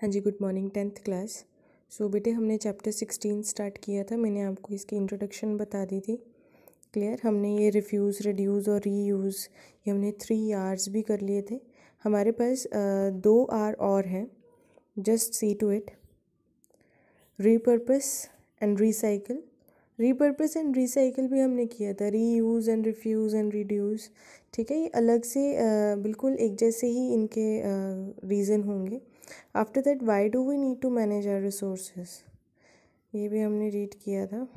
हाँ जी, good morning 10th class. सो बेटे हमने चैप्टर 16 स्टार्ट किया था। मैंने आपको इसकी इंट्रोडक्शन बता दी थी। क्लियर। हमने ये रिफ्यूज़, रिड्यूस और रीयूज़ ये हमने 3 आर्स भी कर लिए थे। हमारे पास 2 आर और हैं। Just see to it. Repurpose and recycle. Repurpose and recycle भी हमने किया था। Reuse and refuse and reduce. ठीक है, ये अलग से बिल्कुल एक जैसे ही इनके रीज़न होंगे। After that why do we need to manage our resources, ये भी हमने रीड किया था।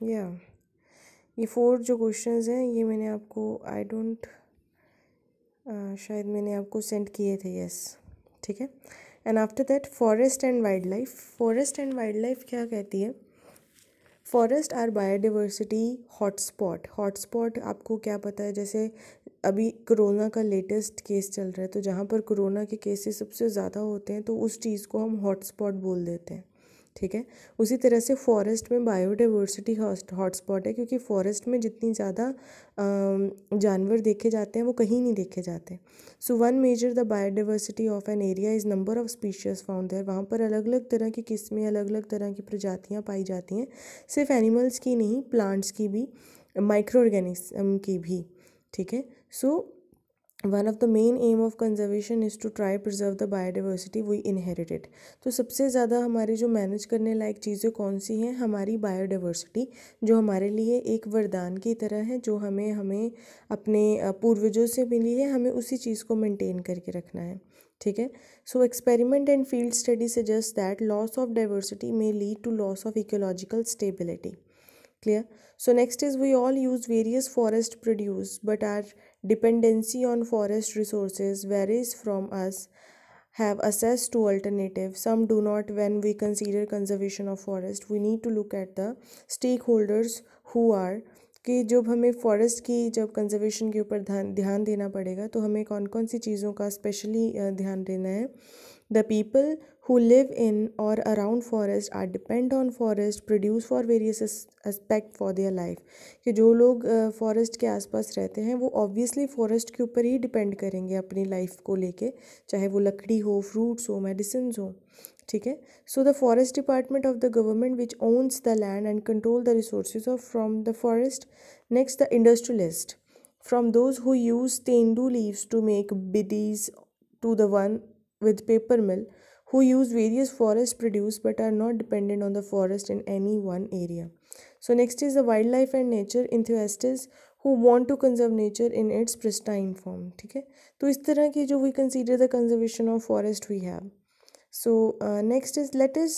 या ये 4 जो क्वेश्चंस हैं ये मैंने आपको आई डोंट शायद मैंने आपको सेंड किए थे। यस, ठीक है। And after that forest and wildlife. Forest and wildlife क्या कहती है? Forest are biodiversity hotspot. Hotspot आपको क्या पता है? जैसे अभी कोरोना का लेटेस्ट केस चल रहा है, तो जहाँ पर कोरोना के केसेस सबसे ज़्यादा होते हैं तो उस चीज़ को हम हॉटस्पॉट बोल देते हैं। ठीक है, उसी तरह से फॉरेस्ट में बायोडाइवर्सिटी हॉटस्पॉट है, क्योंकि फॉरेस्ट में जितनी ज़्यादा जानवर देखे जाते हैं वो कहीं नहीं देखे जाते। So one measure the biodiversity of an area is number of species found there. वहाँ पर अलग अलग तरह की किस्में, अलग अलग तरह की प्रजातियाँ पाई जाती हैं। सिर्फ एनिमल्स की नहीं, प्लांट्स की भी, माइक्रो ऑर्गेनिज्म की भी। ठीक है। So one of the main aim of conservation is to try preserve the biodiversity we inherited. तो सबसे ज़्यादा हमारी जो मैनेज करने लायक चीज़ें कौन सी हैं? हमारी बायोडाइवर्सिटी, जो हमारे लिए एक वरदान की तरह है, जो हमें हमें अपने पूर्वजों से मिली है। हमें उसी चीज़ को मेंटेन करके रखना है। ठीक है। So experiment and field study suggest that loss of diversity may lead to loss of ecological stability. Clear? So next is we all use various forest produce, but our dependency on forest resources varies from us have access to alternative. Some do not. When we consider conservation of forest, we need to look at the stakeholders who are कि जब हमें forest की जब conservation के ऊपर ध्यान देना पड़ेगा तो हमें कौन कौन सी चीज़ों का स्पेशली ध्यान देना है। The people who live in or around forest are depend on forest produce for various aspect for their life। कि जो लोग फॉरेस्ट के आसपास रहते हैं वो ऑब्वियसली फॉरेस्ट के ऊपर ही डिपेंड करेंगे अपनी लाइफ को लेके, चाहे वो लकड़ी हो, फ्रूट्स हो, मेडिसिन हो। ठीक है। So the forest department of the government which owns the land and control the resources of from the forest. Next the industrialist, from those who use tendu leaves to make biddies to the one with paper mill who use various forest produce but are not dependent on the forest in any one area. So next is the wildlife and nature enthusiasts who want to conserve nature in its pristine form. ठीक है, तो इस तरह की जो we consider the conservation of forest we have. So next is let us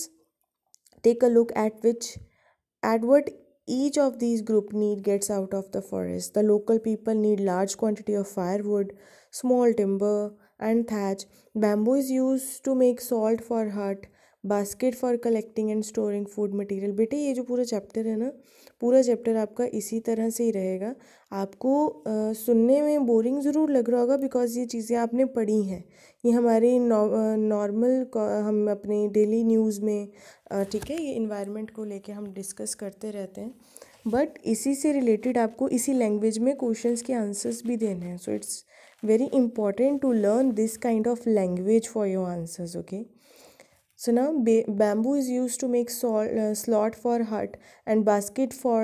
take a look at what each of these group need gets out of the forest. The local people need large quantity of firewood, small timber and thatch. Bamboo is used to make salt for hut, basket for collecting and storing food material. बेटे ये जो पूरा chapter है ना, पूरा chapter आपका इसी तरह से ही रहेगा। आपको सुनने में बोरिंग ज़रूर लग रहा होगा बिकॉज ये चीज़ें आपने पढ़ी हैं। ये हमारी नॉर्मल हम अपने डेली न्यूज़ में ठीक है, ये इन्वायरमेंट को लेके हम डिस्कस करते रहते हैं, बट इसी से रिलेटेड आपको इसी लैंग्वेज में क्वेश्चंस के आंसर्स भी देने हैं। So it's very important to learn this kind of language for your answers. Okay, so now bamboo is used to make slot for hut and basket for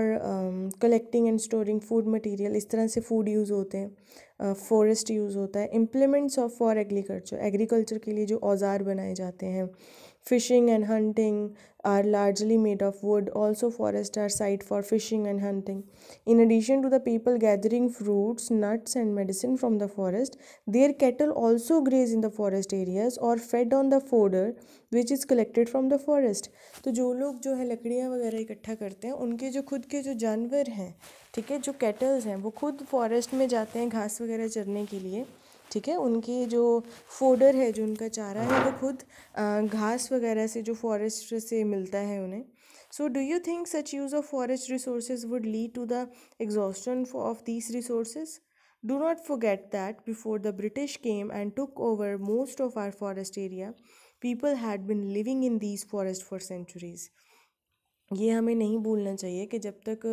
collecting and storing food material. इस तरह से food use होते हैं, forest use होता है। implements of for agriculture, agriculture के लिए जो औजार बनाए जाते हैं। fishing and hunting are largely made of wood. Also forests are site for fishing and hunting. In addition to the people gathering fruits, nuts and medicine from the forest, their cattle also graze in the forest areas or fed on the fodder which is collected from the forest. तो जो लोग जो है लकड़ियाँ वगैरह इकट्ठा करते हैं, उनके जो खुद के जो जानवर हैं, ठीक है, जो कैटल्स हैं, वो खुद फॉरेस्ट में जाते हैं घास वगैरह चरने के लिए। ठीक है, उनकी जो फोडर है, जो उनका चारा है, वो खुद घास वगैरह से जो फॉरेस्ट से मिलता है उन्हें। So do you think such use of forest resources would lead to the exhaustion of these resources? Do not forget that before the British came and took over most of our forest area, people had been living in these forests for centuries. ये हमें नहीं भूलना चाहिए कि जब तक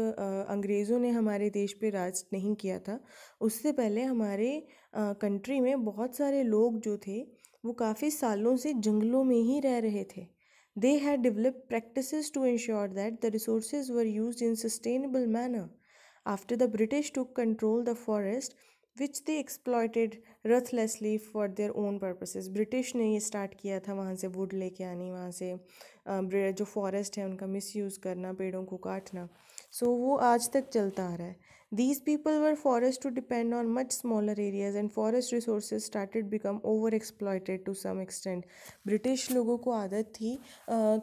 अंग्रेज़ों ने हमारे देश पे राज नहीं किया था, उससे पहले हमारे कंट्री में बहुत सारे लोग जो थे वो काफ़ी सालों से जंगलों में ही रह रहे थे. They had developed practices to ensure that the resources were used in sustainable manner. After the British took control the forest, which they exploited ruthlessly for their own purposes. British ने ये स्टार्ट किया था वहाँ से would लेके आनी, वहाँ से जो फॉरेस्ट है उनका मिसयूज़ करना, पेड़ों को काटना. सो वो आज तक चलता आ रहा है. These people were forced to depend on much smaller areas and forest resources started become overexploited to some extent. British लोगों को आदत थी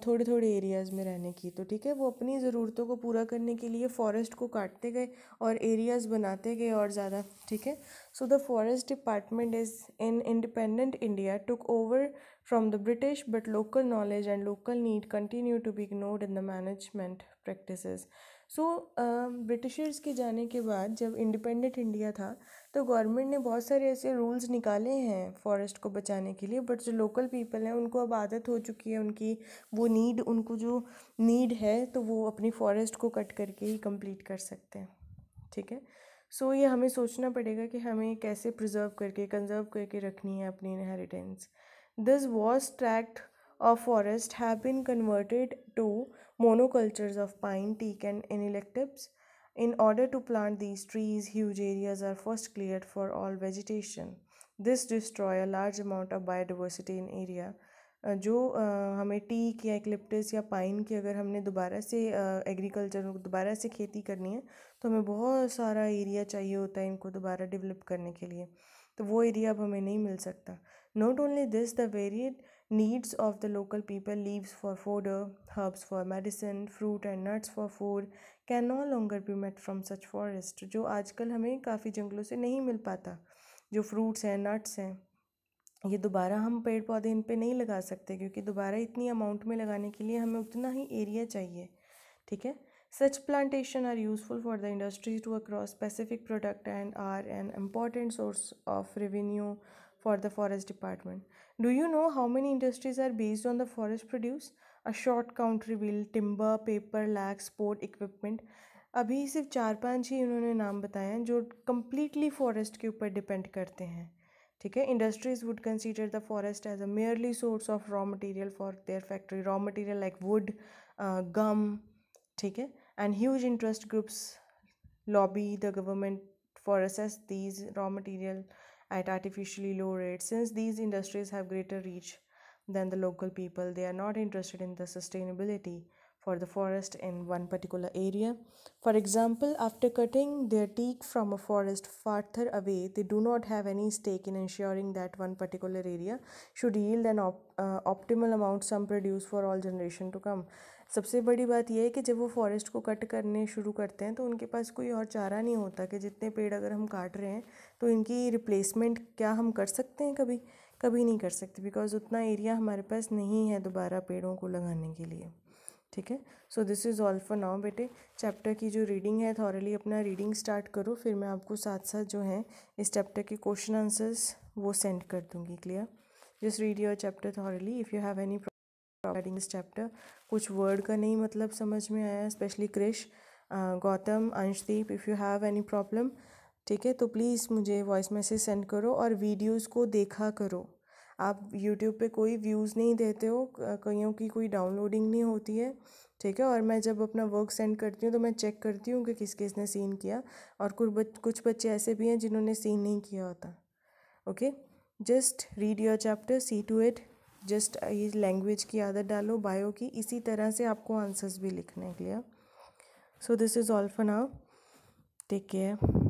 थोड़े थोड़े एरियाज़ में रहने की, तो ठीक है वो अपनी ज़रूरतों को पूरा करने के लिए फॉरेस्ट को काटते गए और एरियाज़ बनाते गए और ज़्यादा, ठीक है. So the forest department is in independent India took over from the British, but local knowledge and local need continue to be ignored in the management practices. So Britishers के जाने के बाद जब इंडिपेंडेंट इंडिया था तो government ने बहुत सारे ऐसे रूल्स निकाले हैं फॉरेस्ट को बचाने के लिए, बट जो लोकल पीपल हैं उनको अब आदत हो चुकी है, उनकी वो नीड, उनको जो नीड है तो वो अपनी फॉरेस्ट को कट करके ही कंप्लीट कर सकते हैं, ठीक है. सो ये हमें सोचना पड़ेगा कि हमें कैसे प्रिजर्व करके कंजर्व करके रखनी है अपनी inheritance. This vast tract of forest have been converted to monocultures of pine, teak, and eucalyptus. In order to plant these trees, huge areas are first cleared for all vegetation. This destroy a large amount of biodiversity in area. जो हमें teak या एक्लिप्टस या pine की अगर हमने दोबारा से agriculture दोबारा से खेती करनी है तो हमें बहुत सारा एरिया चाहिए होता है इनको दोबारा डेवलप करने के लिए, तो वो एरिया अब हमें नहीं मिल सकता. Not only this, the varied needs of the local people, leaves for fodder, herbs for medicine, fruit and nuts for food, can no longer be met from such forest. जो आजकल हमें काफ़ी जंगलों से नहीं मिल पाता, जो फ्रूट्स हैं, नट्स हैं, ये दोबारा हम पेड़ पौधे इन पे नहीं लगा सकते क्योंकि दोबारा इतनी अमाउंट में लगाने के लिए हमें उतना ही एरिया चाहिए, ठीक है. Such plantation are useful for the industry to across specific product and are an important source of revenue for the forest department. Do you know how many industries are based on the forest produce? A short count reveal timber, paper, lac, sport equipment. अभी सिर्फ 4-5 ही उन्होंने नाम बताए हैं जो completely forest के ऊपर depend करते हैं, ठीक है. Industries would consider the forest as a merely source of raw material for their factory, raw material like wood, gum, ठीक है. And huge interest groups lobby the government for assess these raw material at artificially low rates. Since these industries have greater reach than the local people, they are not interested in the sustainability for the forest in one particular area. For example, after cutting their teak from a forest farther away, they do not have any stake in ensuring that one particular area should yield an optimal amount some produce for all generation to come. सबसे बड़ी बात यह है कि जब वो forest को cut करने शुरू करते हैं तो उनके पास कोई और चारा नहीं होता कि जितने पेड़ अगर हम काट रहे हैं तो इनकी रिप्लेसमेंट क्या हम कर सकते हैं, कभी कभी नहीं कर सकते, बिकॉज उतना एरिया हमारे पास नहीं है दोबारा पेड़ों को लगाने के लिए, ठीक है. सो this is all for now बेटे. चैप्टर की जो रीडिंग है थॉरली अपना रीडिंग स्टार्ट करो, फिर मैं आपको साथ साथ जो है इस चैप्टर के क्वेश्चन आंसर्स वो सेंड कर दूँगी. Clear? Just read your chapter thoroughly. If you have any writing this chapter, कुछ वर्ड का नहीं मतलब समझ में आया, specially Krish, Gautam, Anshdeep, if you have any problem, ठीक है, तो प्लीज़ मुझे वॉइस मैसेज सेंड करो और वीडियोस को देखा करो. आप यूट्यूब पे कोई व्यूज़ नहीं देते हो, कईयों की कोई डाउनलोडिंग नहीं होती है, ठीक है. और मैं जब अपना वर्क सेंड करती हूँ तो मैं चेक करती हूँ कि किस किसने सीन किया, और कुछ बच्चे ऐसे भी हैं जिन्होंने सीन नहीं किया होता. Okay, just read your chapter, see to it. जस्ट ये लैंग्वेज की आदत डालो, बायो की, इसी तरह से आपको आंसर्स भी लिखने हैं. Clear? So this is all for now. Take care.